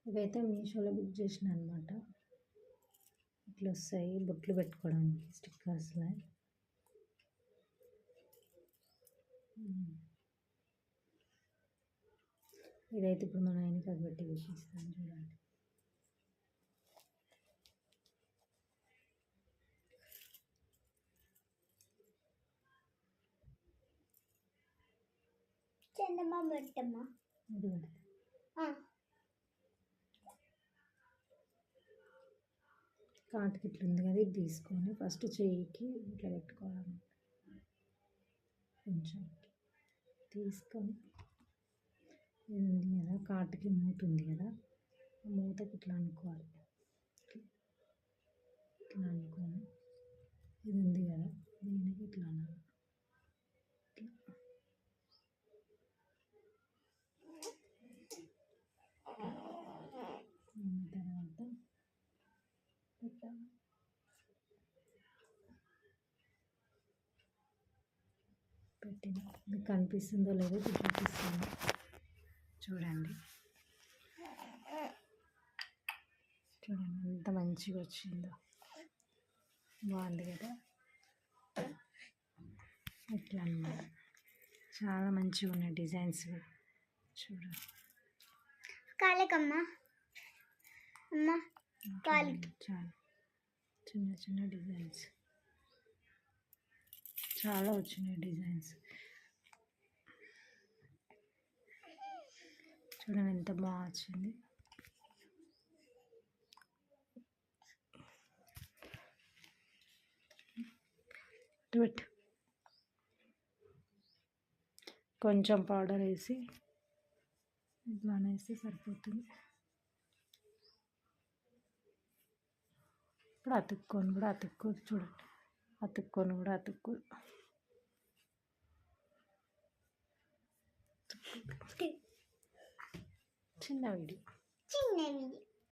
ఇవైతే మీషోలో బుక్ చేసిన అనమాట. ఇట్లా వస్తాయి బొట్లు పెట్టుకోవడానికి స్టిక్కర్స్లో. ఇదైతే ఇప్పుడు మన ఆయనకి పెట్టి చూపిస్తాను చూడండి. కాటుకి ఇట్లా ఉంది కదా, ఇది తీసుకొని ఫస్ట్ చెయ్యికి ఇట్లా పెట్టుకోవాలి. కొంచెం తీసుకొని ఇది ఉంది కదా, కాటుకి మూత ఉంది కదా, ఆ మూతకి ఇట్లా అనుకోవాలి. ఇట్లా అనుకొని ఇది ఉంది కదా, దీనికి ఇట్లా అనాలి. తర్వాత పెట్టిన మీకు కనిపిస్తుందో లేదో చూపిస్తాను చూడండి. చూడండి ఎంత మంచిగా వచ్చిందో, బాగుంది కదా. ఇట్లా అన్నమాట, చాలా మంచిగా ఉన్నాయి డిజైన్స్. చూడండి కాలేకమ్మా అమ్మ కాలి, చాలా చిన్న చిన్న డిజైన్స్ చాలా వచ్చినాయి డిజైన్స్. చూడండి ఎంత బాగా వచ్చింది. కొంచెం పౌడర్ వేసి ఇట్లా వేస్తే సరిపోతుంది. ఇప్పుడు అతుక్కొని చూడండి, అతుక్కోదు. చిన్న వీడియో